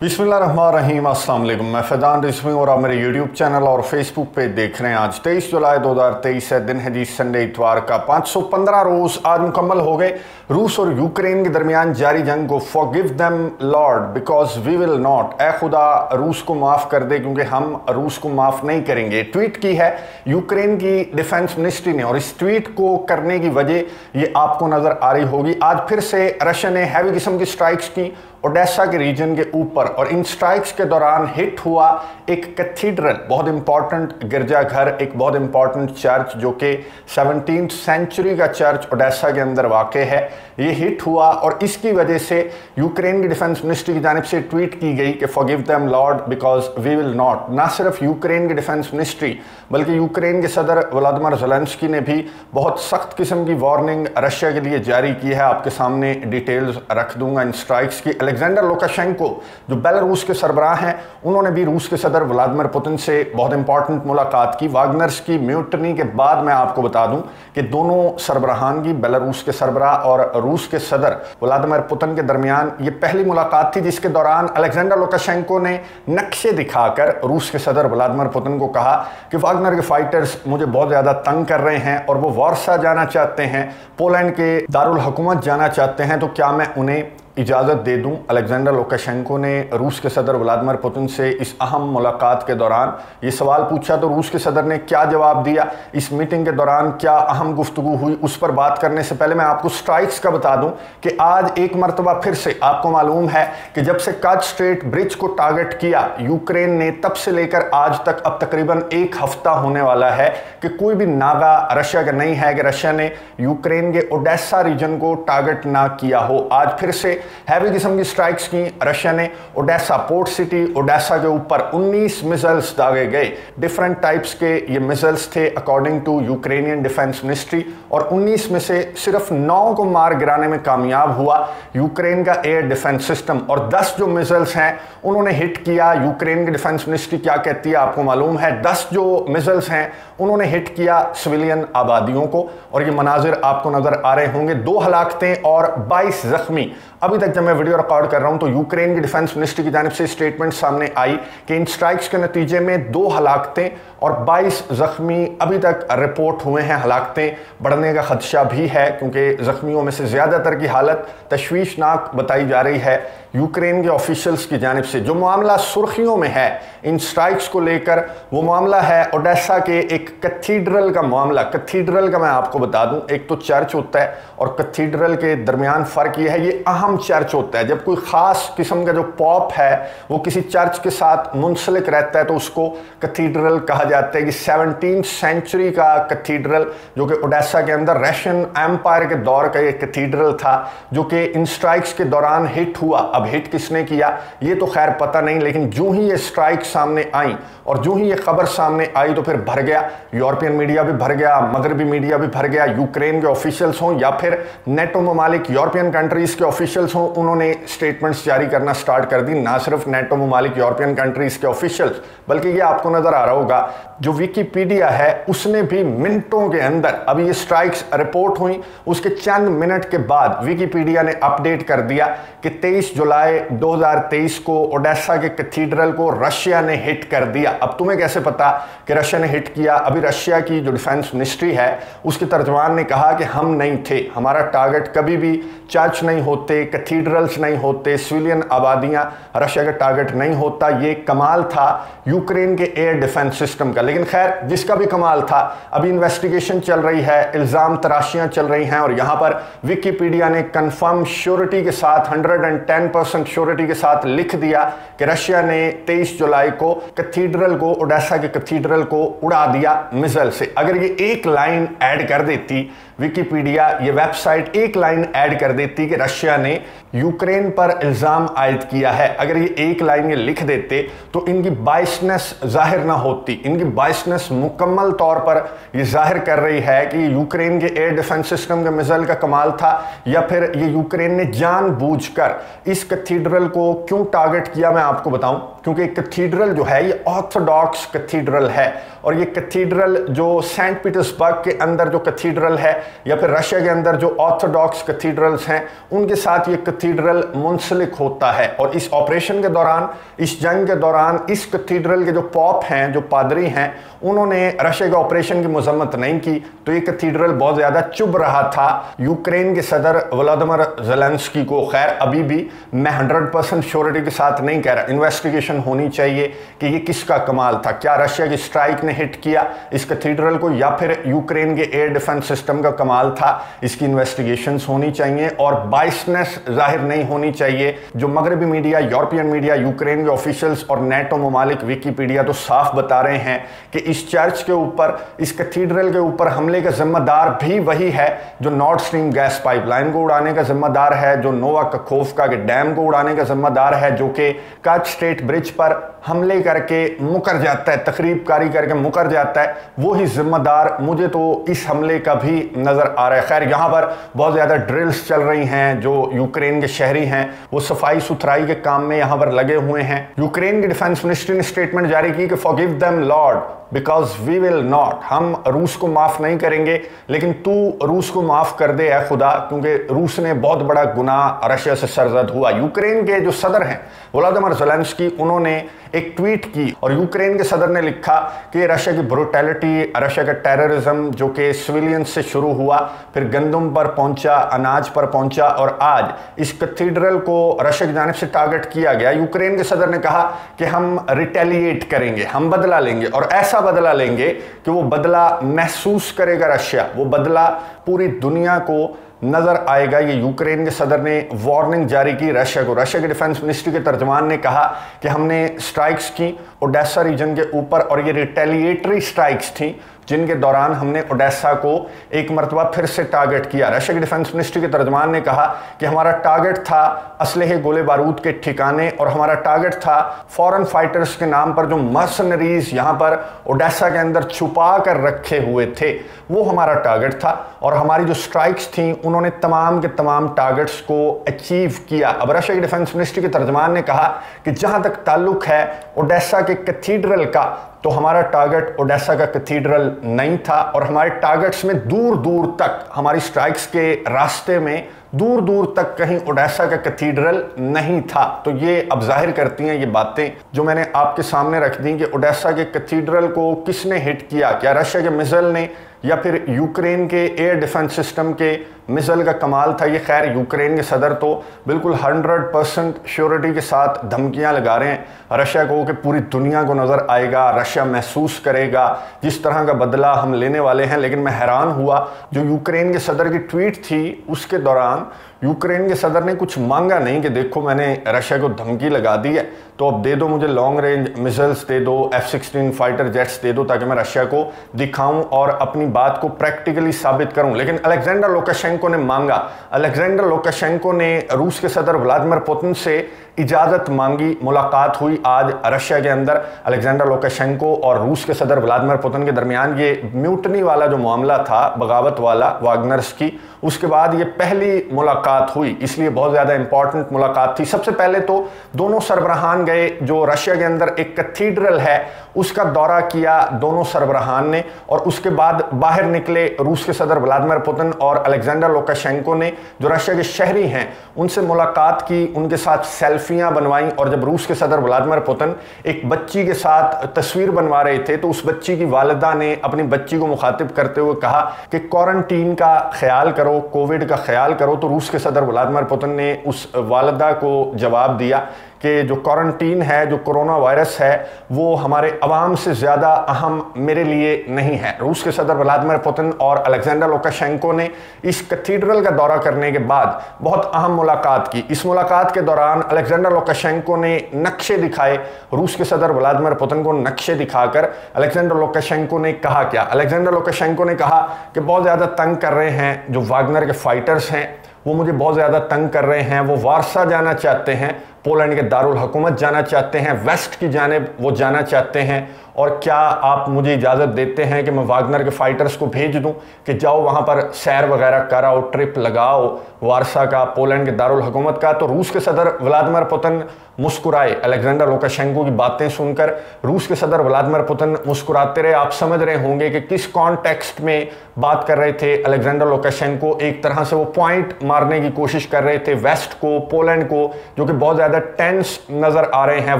बिस्मिल्लाहिर्रहमानिर्रहीम। अस्सलाम वालेकुम। मैं फैजान रिजवी और आप मेरे यूट्यूब चैनल और फेसबुक पे देख रहे हैं। आज 23 जुलाई 2023 है, दिन है जी संडे इतवार का। 515 रोज़ आज मुकम्मल हो गए रूस और यूक्रेन के दरमियान जारी जंग को। Forgive them lord because we will not. ए खुदा रूस को माफ़ कर दे क्योंकि हम रूस को माफ़ नहीं करेंगे। ट्वीट की है यूक्रेन की डिफेंस मिनिस्ट्री ने और इस ट्वीट को करने की वजह ये आपको नज़र आ रही होगी। आज फिर से रशिया ने हैवी किस्म की स्ट्राइक्स की ओडेसा के रीजन के ऊपर और इन स्ट्राइक्स के दौरान हिट हुआ एक कैथीड्रल, बहुत इंपॉर्टेंट गिरजाघर, एक बहुत इंपॉर्टेंट चर्च जो कि 17th सेंचुरी का चर्च ओडेसा के अंदर वाक़ है। ये हिट हुआ और इसकी वजह से यूक्रेन की डिफेंस मिनिस्ट्री की जानिब से ट्वीट की गई कि forgive them lord because we will not. ना सिर्फ यूक्रेन की डिफेंस मिनिस्ट्री बल्कि यूक्रेन के सदर व्लादिमीर ज़ेलेंस्की ने भी बहुत सख्त किस्म की वार्निंग रशिया के लिए जारी की है। आपके सामने डिटेल्स रख दूंगा इन स्ट्राइक्स की। अलेक्जेंडर लुकाशेंको जो बेलारूस के सरबराह हैं, उन्होंने भी रूस के सदर व्लादिमीर पुतिन से बहुत इंपॉर्टेंट मुलाकात की। वागनर्स की म्यूटनी के बाद मैं आपको बता दूं कि दोनों सरबराहान की, बेलारूस के सरबराह और रूस के सदर व्लादिमीर पुतिन के दरमियान ये पहली मुलाकात थी, जिसके दौरान अलेक्जेंडर लुकाशेंको ने नक्शे दिखाकर रूस के सदर व्लादिमीर पुतिन को कहा कि वागनर के फाइटर्स मुझे बहुत ज़्यादा तंग कर रहे हैं और वो वारसा जाना चाहते हैं, पोलैंड के दारुल हुकूमत जाना चाहते हैं, तो क्या मैं उन्हें इजाज़त दे दूं। अलेक्जेंडर लुकाशेंको ने रूस के सदर व्लादिमीर पुतिन से इस अहम मुलाकात के दौरान ये सवाल पूछा, तो रूस के सदर ने क्या जवाब दिया, इस मीटिंग के दौरान क्या अहम गुफ्तगू हुई, उस पर बात करने से पहले मैं आपको स्ट्राइक्स का बता दूं कि आज एक मरतबा फिर से आपको मालूम है कि जब से कर्च स्ट्रेट ब्रिज को टारगेट किया यूक्रेन ने, तब से लेकर आज तक अब तकरीबन एक हफ्ता होने वाला है कि कोई भी नागा रशिया का नहीं है कि रशिया ने यूक्रेन के ओडेसा रीजन को टारगेट ना किया हो। आज फिर से हैवी किस्म की स्ट्राइक्स की रशिया ने। ओडेसा पोर्ट सिटी ओडेसा के ऊपर 19 मिसाइल्स दागे गए। डिफरेंट टाइप्स के ये मिसाइल्स थे according to Ukrainian defence ministry और 19 में से सिर्फ 9 को मार गिराने में कामयाब हुआ यूक्रेन का एयर डिफेंस सिस्टम। और 10 जो मिसाइल्स हैं उन्होंने हिट किया। यूक्रेन की डिफेंस मिनिस्ट्री क्या कहती है आपको मालूम है। 10 जो मिसाइल्स हैं उन्होंने हिट किया सिविलियन आबादियों को और ये मनाजिर आपको नजर आ रहे होंगे। 2 हलाकतें और 22 जख्मी। अभी तक जब मैं वीडियो रिकॉर्ड कर रहा हूं तो यूक्रेन की डिफेंस मिनिस्ट्री की जानिब से स्टेटमेंट सामने आई कि इन स्ट्राइक्स के नतीजे में 2 हलाकतें और 22 जख्मी अभी तक रिपोर्ट हुए हैं। हलाकतें बढ़ने का खदशा भी है क्योंकि जख्मियों में से ज़्यादातर की हालत तशवीशनाक बताई जा रही है यूक्रेन के ऑफिशियल्स की जानिब से। जो मामला सुर्खियों में है इन स्ट्राइक्स को लेकर वो मामला है ओडेसा के एक कैथीड्रल का मामला। कैथीड्रल का मैं आपको बता दूं, एक तो चर्च होता है और कैथीड्रल के दरमियान फ़र्क ये है, ये अहम चर्च होता है। जब कोई ख़ास किस्म का जो पॉप है वो किसी चर्च के साथ मुंसलिक रहता है तो उसको कैथीड्रल कहा जाता है। कि 17th सेंचुरी का कैथीड्रल जो कि ओडेसा के अंदर रशियन एम्पायर के दौर का ये कैथीड्रल था जो कि इन स्ट्राइक्स के दौरान हिट हुआ। अब हिट किसने किया ये तो खैर पता नहीं, लेकिन जो ही ये स्ट्राइक सामने आई और जो ही ये खबर सामने आई तो फिर भर गया। यूरोपियन मीडिया भी भर गया, मगरबी मीडिया भी भर गया। यूक्रेन के ऑफिशियल्स हों या फिर नेटो ममालिक यूरोपियन कंट्रीज के ऑफिशियल्स हों, उन्होंने स्टेटमेंट्स जारी करना स्टार्ट कर दी। ना सिर्फ नेटो ममालिक यूरोपियन कंट्रीज के ऑफिशियल्स बल्कि ये आपको नजर आ रहा होगा जो विकिपीडिया है उसने भी मिनटों के अंदर, अभी ये स्ट्राइक्स रिपोर्ट हुई उसके चंद मिनट के बाद विकिपीडिया ने अपडेट कर दिया कि 23 जुलाई 2023 को ओडेसा के कैथीड्रल को रशिया ने हिट कर दिया। अब तुम्हें कैसे पता कि रशिया ने हिट किया? अभी रशिया की जो डिफेंस मिनिस्ट्री है उसके तर्जमान ने कहा कि हम नहीं थे, हमारा टारगेट कभी भी चर्च नहीं होते, कैथीड्रल्स नहीं होते, सिविलियन आबादियां रशिया का टारगेट नहीं होता। ये कमाल था यूक्रेन के एयर डिफेंस सिस्टम का। लेकिन खैर जिसका भी कमाल था, अभी इन्वेस्टिगेशन चल रही है, इल्ज़ाम तराशियां चल रही हैं और यहाँ पर विकिपीडिया ने कंफर्म श्योरिटी के साथ 110% श्योरिटी के साथ लिख दिया कि रशिया ने 23 जुलाई को कैथीड्रल को, ओडेसा के कैथीड्रल को उड़ा दिया मिसाइल से। अगर ये एक लाइन ऐड कर देती विकिपीडिया, ये वेबसाइट एक लाइन ऐड कर देती कि रशिया ने यूक्रेन पर इल्ज़ाम आयद किया है, अगर ये एक लाइन ये लिख देते तो इनकी बाइसनेस जाहिर ना होती। इनकी बाइसनेस मुकम्मल तौर पर ये जाहिर कर रही है कि यूक्रेन के एयर डिफेंस सिस्टम के मिसाइल का कमाल था या फिर ये यूक्रेन ने जानबूझकर इस कैथीड्रल को क्यों टारगेट किया। मैं आपको बताऊं, क्योंकि कैथीड्रल जो है ये ऑर्थोडॉक्स कैथीड्रल है और ये कैथीड्रल जो सेंट पीटर्सबर्ग के अंदर जो कैथीड्रल है या फिर रशिया के अंदर जो ऑर्थोडॉक्स कैथीड्रल्स हैं उनके साथ ये कैथीड्रल मुंसलिक होता है। और इस ऑपरेशन के दौरान, इस जंग के दौरान, इस कैथीड्रल के जो पॉप हैं, जो पादरी हैं, उन्होंने रशिया के ऑपरेशन की मजम्मत नहीं की, तो ये कैथीड्रल बहुत ज़्यादा चुभ रहा था यूक्रेन के सदर व्लादिमीर ज़ेलेंस्की को। खैर अभी भी मैं 100% श्योरिटी के साथ नहीं कह रहा, इन्वेस्टिगेशन होनी चाहिए कि ये किसका कमाल था। क्या रशिया की स्ट्राइक ने हिट किया इस कैथीड्रल को या फिर यूक्रेन के एयर डिफेंस सिस्टम का कमाल था? इसकी इन्वेस्टिगेशंस होनी चाहिए और बाइसनेस जाहिर नहीं होनी चाहिए। जो मगरबी मीडिया, यूरोपियन मीडिया, यूक्रेन के ऑफिशियल्स और नेटो ममालिक, विकीपीडिया तो साफ बता रहे हैं कि इस चर्च के ऊपर, इस कैथीड्रल के ऊपर हमले का जिम्मेदार भी वही है जो नॉर्थ स्ट्रीम गैस पाइपलाइन को उड़ाने का जिम्मेदार है, जो नोवा कखोव्का के डैम को उड़ाने का जिम्मेदार है, जो कि कच स्ट्रेट ब्रिज पर हमले करके मुकर जाता है, तखरीबकारी करके मुकर जाता है, वो ही जिम्मेदार मुझे तो इस हमले का भी नजर आ रहा है। खैर यहाँ पर बहुत ज्यादा ड्रिल्स चल रही हैं, जो यूक्रेन के शहरी हैं वो सफाई सुथराई के काम में यहाँ पर लगे हुए हैं। यूक्रेन की डिफेंस मिनिस्ट्री ने स्टेटमेंट जारी की कि forgive them lord because we will not, हम रूस को माफ नहीं करेंगे लेकिन तू रूस को माफ कर दे है खुदा, क्योंकि रूस ने बहुत बड़ा गुनाह रशिया से सरजद हुआ। यूक्रेन के जो सदर हैं व्लादिमीर ज़ेलेंस्की, उन्होंने एक ट्वीट की और यूक्रेन के सदर ने लिखा कि रशिया की ब्रूटैलिटी, रशिया का टेररिज्म जो कि सिविलियन से शुरू हुआ, फिर गंदम पर पहुंचा, अनाज पर पहुंचा और आज इस कैथीड्रल को रशिया की जानिब से टारगेट किया गया। यूक्रेन के सदर ने कहा कि हम रिटेलिएट करेंगे, हम बदला लेंगे और ऐसा बदला लेंगे कि वो बदला महसूस करेगा रशिया, वो बदला पूरी दुनिया को नजर आएगा। ये यूक्रेन के सदर ने वार्निंग जारी की रशिया को। रशिया के डिफेंस मिनिस्ट्री के तर्जमान ने कहा कि हमने स्ट्राइक्स की ओडेसा रीजन के ऊपर और ये रिटेलिएटरी स्ट्राइक्स थी जिनके दौरान हमने ओडेसा को एक मरतबा फिर से टारगेट किया। रशिया के डिफेंस मिनिस्ट्री के तर्जमान ने कहा कि हमारा टारगेट था असलहे गोले बारूद के ठिकाने और हमारा टारगेट था फॉरेन फाइटर्स के नाम पर जो मर्सनरीज यहाँ पर ओडेसा के अंदर छुपा कर रखे हुए थे, वो हमारा टारगेट था और हमारी जो स्ट्राइक्स थी उन्होंने तमाम के तमाम टारगेट्स को अचीव किया। अब रशिया के डिफेंस मिनिस्ट्री के तर्जमान ने कहा कि जहाँ तक ताल्लुक है ओडेसा के कैथीड्रल का, तो हमारा टारगेट ओडेसा का कैथीड्रल नहीं था और हमारे टारगेट्स में दूर दूर तक, हमारी स्ट्राइक्स के रास्ते में दूर दूर तक कहीं ओडेसा का कैथीड्रल नहीं था। तो ये अब जाहिर करती हैं ये बातें जो मैंने आपके सामने रख दी कि ओडेसा के कैथीड्रल को किसने हिट किया, क्या रशिया के मिसाइल ने या फिर यूक्रेन के एयर डिफेंस सिस्टम के मिसाइल का कमाल था। ये खैर यूक्रेन के सदर तो बिल्कुल 100% श्योरिटी के साथ धमकियां लगा रहे हैं रशिया को कि पूरी दुनिया को नज़र आएगा, रशिया महसूस करेगा जिस तरह का बदला हम लेने वाले हैं। लेकिन मैं हैरान हुआ, जो यूक्रेन के सदर की ट्वीट थी उसके दौरान यूक्रेन के सदर ने कुछ मांगा नहीं कि देखो मैंने रशिया को धमकी लगा दी है तो अब दे दो मुझे लॉन्ग रेंज मिसाइल्स दे दो, F-16 फाइटर जेट्स दे दो ताकि मैं रशिया को दिखाऊं और अपनी बात को प्रैक्टिकली साबित करूं। लेकिन अलेक्जेंडर लुकाशेंको ने मांगा, अलेक्जेंडर लुकाशेंको ने रूस के सदर व्लादिमीर पुतिन से इजाज़त मांगी। मुलाकात हुई आज रशिया के अंदर अलेक्जेंडर लुकाशेंको और रूस के सदर व्लादिमीर पुतिन के दरमियान। ये म्यूटनी वाला जो मामला था, बगावत वाला वागनर्स की, उसके बाद ये पहली मुलाकात हुई, इसलिए बहुत ज़्यादा इंपॉर्टेंट मुलाकात थी। सबसे पहले तो दोनों सरबराहान गए, जो रशिया के अंदर एक कैथीड्रल है उसका दौरा किया दोनों सरबराहान ने, और उसके बाद बाहर निकले रूस के सदर व्लादिमीर पुतिन और अलेक्जेंडर लुकाशेंको ने जो रशिया के शहरी हैं उनसे मुलाकात की, उनके साथ सेल्फियां बनवाई। और जब रूस के सदर व्लादिमीर पुतिन एक बच्ची के साथ तस्वीर बनवा रहे थे तो उस बच्ची की वालिदा ने अपनी बच्ची को मुखातिब करते हुए कहा कि क्वारंटीन का ख्याल करो, कोविड का ख्याल करो। तो रूस के सदर व्लादिमीर पुतिन ने उस वालिदा को जवाब दिया कि जो क्वारंटीन है, जो कोरोना वायरस है, वो हमारे अवाम से ज़्यादा अहम मेरे लिए नहीं है। रूस के सदर व्लादिमीर पुतिन और अलेक्जेंडर लुकाशेंको ने इस कैथीड्रल का दौरा करने के बाद बहुत अहम मुलाकात की। इस मुलाकात के दौरान अलेक्जेंडर लुकाशेंको ने नक्शे दिखाए रूस के सदर व्लादिमीर पुतिन को। नक्शे दिखाकर अलेक्जेंडर लुकाशेंको ने कहा क्या? अलेक्जेंडर लुकाशेंको ने कहा कि बहुत ज़्यादा तंग कर रहे हैं जो वागनर के फाइटर्स हैं, वो मुझे बहुत ज़्यादा तंग कर रहे हैं। वो वारसा जाना चाहते हैं, पोलैंड के दारुल हुकूमत जाना चाहते हैं, वेस्ट की जानिब वो जाना चाहते हैं। और क्या आप मुझे इजाज़त देते हैं कि मैं वागनर के फाइटर्स को भेज दूं कि जाओ वहाँ पर सैर वगैरह कराओ, ट्रिप लगाओ वारसा का, पोलैंड के दारुल हुकूमत का? तो रूस के सदर व्लादिमीर पुतिन मुस्कुराए। अलेक्जेंडर लुकाशेंको की बातें सुनकर रूस के सदर व्लादिमीर पुतिन मुस्कुराते रहे। आप समझ रहे होंगे कि किस कॉन्टेक्स्ट में बात कर रहे थे अलेक्जेंडर लुकाशेंको। एक तरह से वो पॉइंट मारने की कोशिश कर रहे थे वेस्ट को, पोलैंड को, जो कि बहुत ज़्यादा टेंस नज़र आ रहे हैं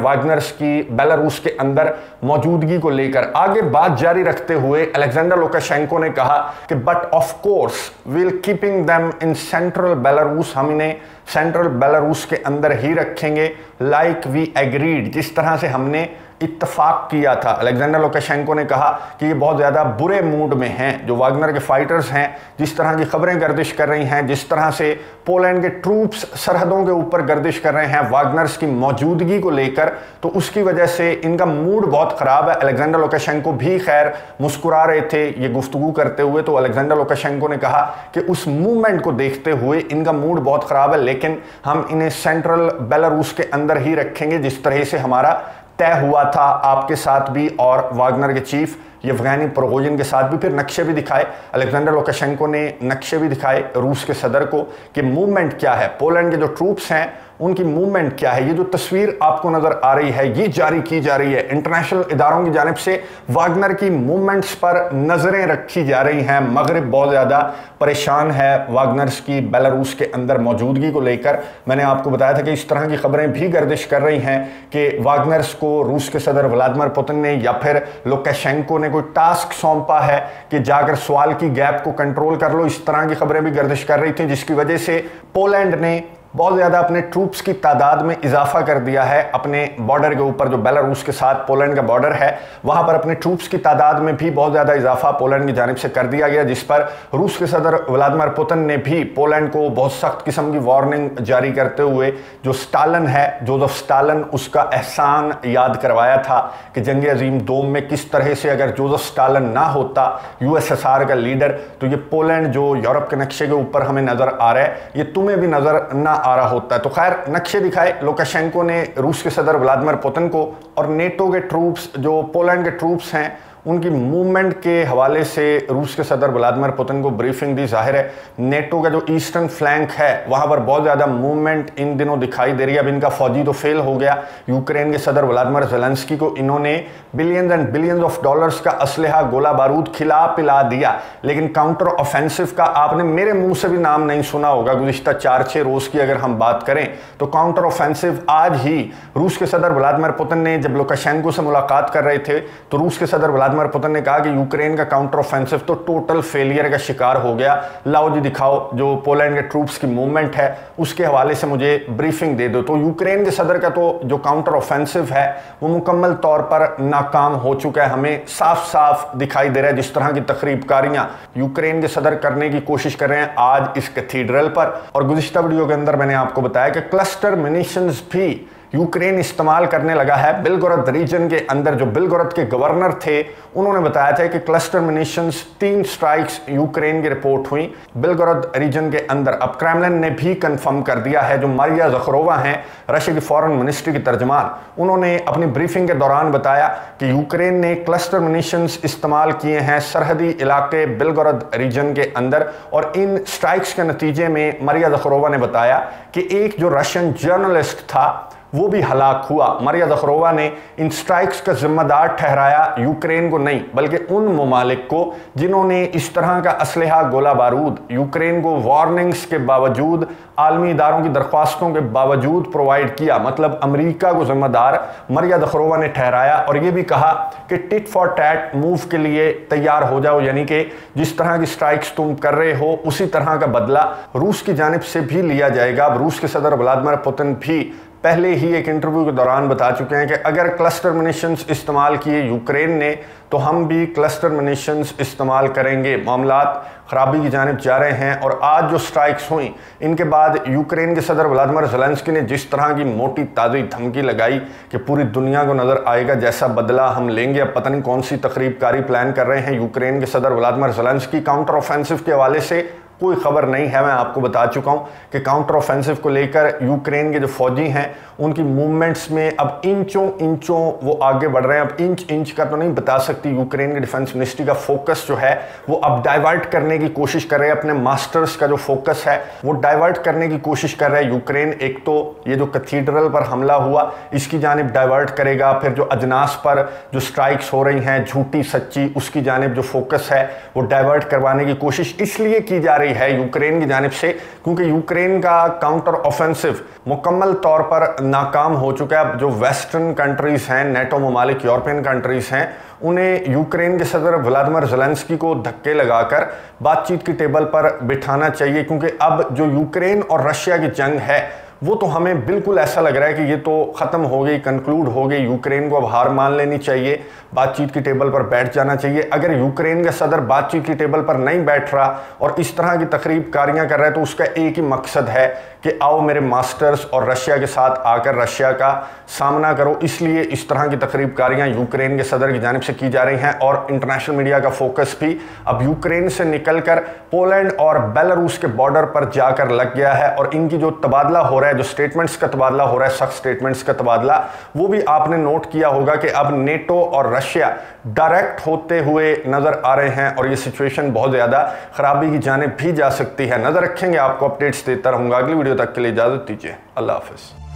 वागनर्स की बेलारूस के अंदर मौजूदगी को लेकर। आगे बात जारी रखते हुए अलेक्जेंडर लुकाशेंको ने कहा कि but of course will keeping them in central Belarus, हम इन्हें सेंट्रल बेलारूस के अंदर ही रखेंगे लाइक वी एग्रीड, जिस तरह से हमने इत्तफाक किया था। अलेक्जेंडर लुकाशेंको ने कहा कि ये बहुत ज़्यादा बुरे मूड में हैं जो वागनर के फाइटर्स हैं। जिस तरह की खबरें गर्दिश कर रही हैं, जिस तरह से पोलैंड के ट्रूप्स सरहदों के ऊपर गर्दिश कर रहे हैं वागनर्स की मौजूदगी को लेकर, तो उसकी वजह से इनका मूड बहुत ख़राब है। अलेक्जेंडर लुकाशेंको भी खैर मुस्कुरा रहे थे ये गुफ्तगू करते हुए। तो अलेक्जेंडर लुकाशेंको ने कहा कि उस मूवमेंट को देखते हुए इनका मूड बहुत ख़राब है, लेकिन हम इन्हें सेंट्रल बेलारूस के अंदर ही रखेंगे जिस तरह से हमारा तय हुआ था आपके साथ भी और वागनर के चीफ येवगेनी प्रिगोजिन के साथ भी। फिर नक्शे भी दिखाए अलेक्जेंडर लुकाशेंको ने, नक्शे भी दिखाए रूस के सदर को कि मूवमेंट क्या है, पोलैंड के जो ट्रूप्स हैं उनकी मूवमेंट क्या है। ये जो तस्वीर आपको नजर आ रही है ये जारी की जा रही है इंटरनेशनल इदारों की जानिब से। वागनर की मूवमेंट्स पर नजरें रखी जा रही हैं। मगरिब बहुत ज़्यादा परेशान है वागनर्स की बेलारूस के अंदर मौजूदगी को लेकर। मैंने आपको बताया था कि इस तरह की खबरें भी गर्दिश कर रही हैं कि वागनर्स को रूस के सदर व्लादिमीर पुतिन ने या फिर लुकाशेंको ने कोई टास्क सौंपा है कि जाकर सवाल की गैप को कंट्रोल कर लो। इस तरह की खबरें भी गर्दिश कर रही थी, जिसकी वजह से पोलैंड ने बहुत ज़्यादा अपने ट्रूप्स की तादाद में इजाफा कर दिया है। अपने बॉर्डर के ऊपर जो बेलारूस के साथ पोलैंड का बॉर्डर है वहां पर अपने ट्रूप्स की तादाद में भी बहुत ज़्यादा इजाफा पोलैंड की जानिब से कर दिया गया, जिस पर रूस के सदर व्लादिमीर पुतिन ने भी पोलैंड को बहुत सख्त किस्म की वार्निंग जारी करते हुए जो स्टालिन है, जोसेफ स्टालिन, उसका एहसान याद करवाया था कि जंग अजीम दोम में किस तरह से अगर जोसेफ स्टालिन ना होता USSR का लीडर, तो ये पोलैंड जो यूरोप के नक्शे के ऊपर हमें नज़र आ रहा है ये तुम्हें भी नज़र ना आ रहा होता है। तो खैर नक्शे दिखाए लुकाशेंको ने रूस के सदर व्लादिमीर पुतिन को, और नेटो के ट्रूप्स जो पोलैंड के ट्रूप्स हैं उनकी मूवमेंट के हवाले से रूस के सदर व्लादिमीर पुतिन को ब्रीफिंग दी। जाहिर है नेटो का जो ईस्टर्न फ्लैंक है वहां पर बहुत ज़्यादा मूवमेंट इन दिनों दिखाई दे रही है। अब इनका फौजी तो फेल हो गया। यूक्रेन के सदर व्लादिमीर ज़ेलेंस्की को इन्होंने billions and billions of dollars का असलहा, गोला बारूद खिला पिला दिया, लेकिन काउंटर ऑफेंसिव का आपने मेरे मुंह से भी नाम नहीं सुना होगा। गुज़िश्ता 4-6 रोज़ की अगर हम बात करें तो काउंटर ऑफेंसिव आज ही रूस के सदर व्लादिमीर पुतिन ने जब लुकाशेंको से मुलाकात कर रहे थे तो रूस के सदर व्लादिमीर पुतिन ने कहा कि यूक्रेन का काउंटर ऑफेंसिव तो टोटल फेलियर का शिकार हो गया। लाओ जी दिखाओ जो पोलैंड के ट्रूप्स की मूवमेंट है उसके हवाले से मुझे ब्रीफिंग दे दो। तो यूक्रेन के सदर का तो जो काउंटर ऑफेंसिव है वो मुकम्मल तौर पर नाकाम हो चुका है। हमें साफ साफ दिखाई दे रहा है जिस तरह की तकरीबकारियां यूक्रेन के सदर करने की कोशिश कर रहे हैं आज इस कैथीड्रल पर। और गुज़िश्ता वीडियो के अंदर मैंने आपको बताया कि क्लस्टर म्यूनिशंस भी यूक्रेन इस्तेमाल करने लगा है। बिलगोरद रीजन के अंदर जो बिलगोरद के गवर्नर थे उन्होंने बताया था कि क्लस्टर म्यूनिशंस 3 स्ट्राइक्स यूक्रेन की रिपोर्ट हुई बिलगोरद रीजन के अंदर। अब क्रेमलिन ने भी कंफर्म कर दिया है। जो मारिया ज़खरोवा हैं रशिया की फॉरेन मिनिस्ट्री की तर्जमान, उन्होंने अपनी ब्रीफिंग के दौरान बताया कि यूक्रेन ने क्लस्टर म्यूनिशंस इस्तेमाल किए हैं सरहदी इलाके बिलगोरद रीजन के अंदर। और इन स्ट्राइक्स के नतीजे में मारिया ज़खरोवा ने बताया कि एक जो रशियन जर्नलिस्ट था वो भी हलाक हुआ। मारिया ज़खरोवा ने इन स्ट्राइक्स का जिम्मेदार ठहराया यूक्रेन को नहीं बल्कि उन ममालिक को जिन्होंने इस तरह का असलहा, गोला बारूद यूक्रेन को वार्निंग्स के बावजूद, आलमी इदारों की दरख्वास्तों के बावजूद प्रोवाइड किया। मतलब अमेरिका को जिम्मेदार मारिया ज़खरोवा ने ठहराया और ये भी कहा कि टिट फॉर टैट मूव के लिए तैयार हो जाओ, यानी कि जिस तरह की स्ट्राइक्स तुम कर रहे हो उसी तरह का बदला रूस की जानिब से भी लिया जाएगा। अब रूस के सदर व्लादिमीर पुतिन भी पहले ही एक इंटरव्यू के दौरान बता चुके हैं कि अगर क्लस्टर म्यूनिशंस इस्तेमाल किए यूक्रेन ने तो हम भी क्लस्टर म्यूनिशंस इस्तेमाल करेंगे। मामलात ख़राबी की जानिब जा रहे हैं। और आज जो स्ट्राइक्स हुई इनके बाद यूक्रेन के सदर व्लादिमीर ज़ेलेंस्की ने जिस तरह की मोटी ताज़ी धमकी लगाई कि पूरी दुनिया को नज़र आएगा जैसा बदला हम लेंगे। अब पता नहीं कौन सी तकरीबकारी प्लान कर रहे हैं यूक्रेन के सदर व्लादिमीर ज़ेलेंस्की। काउंटर ऑफेंसिव के हवाले से कोई खबर नहीं है। मैं आपको बता चुका हूं कि काउंटर ऑफेंसिव को लेकर यूक्रेन के जो फौजी हैं उनकी मूवमेंट्स में अब इंचों वो आगे बढ़ रहे हैं। अब इंच का तो नहीं बता सकती। यूक्रेन की डिफेंस मिनिस्ट्री का फोकस जो है वो अब डाइवर्ट करने की कोशिश कर रहे हैं। अपने मास्टर्स का जो फोकस है वो डाइवर्ट करने की कोशिश कर रहा है यूक्रेन। एक तो ये जो कैथीड्रल पर हमला हुआ इसकी जानिब डाइवर्ट करेगा, फिर जो अजनास पर जो स्ट्राइक्स हो रही हैं झूठी सच्ची उसकी जानिब जो फोकस है वो डाइवर्ट करवाने की कोशिश इसलिए की जा रही है यूक्रेन की जानिब से क्योंकि यूक्रेन का काउंटर ऑफेंसिव मुकम्मल तौर पर नाकाम हो चुका है। जो वेस्टर्न कंट्रीज हैं, नेटो ममालिक, यूरोपियन कंट्रीज हैं, उन्हें यूक्रेन के सदर व्लादिमीर ज़ेलेंस्की को धक्के लगाकर बातचीत की टेबल पर बिठाना चाहिए क्योंकि अब जो यूक्रेन और रशिया की जंग है वो तो हमें बिल्कुल ऐसा लग रहा है कि ये तो ख़त्म हो गई, कंक्लूड हो गई। यूक्रेन को अब हार मान लेनी चाहिए, बातचीत की टेबल पर बैठ जाना चाहिए। अगर यूक्रेन का सदर बातचीत की टेबल पर नहीं बैठ रहा और इस तरह की तकरीबकारियां कर रहा है तो उसका एक ही मकसद है कि आओ मेरे मास्टर्स और रशिया के साथ आकर रशिया का सामना करो। इसलिए इस तरह की तकरीबकारियां यूक्रेन के सदर की जानिब से की जा रही हैं और इंटरनेशनल मीडिया का फोकस भी अब यूक्रेन से निकलकर पोलैंड और बेलारूस के बॉर्डर पर जाकर लग गया है। और इनकी जो तबादला हो रहा है, जो स्टेटमेंट्स का तबादला हो रहा है, सख्त स्टेटमेंट्स का तबादला, वो भी आपने नोट किया होगा कि अब नेटो और रशिया डायरेक्ट होते हुए नजर आ रहे हैं और ये सिचुएशन बहुत ज़्यादा खराबी की जानिब भी जा सकती है। नजर रखेंगे, आपको अपडेट्स देता रहूंगा। अगली वीडियो तक के लिए इजाज़त दीजिए। अल्लाह हाफ़िज़।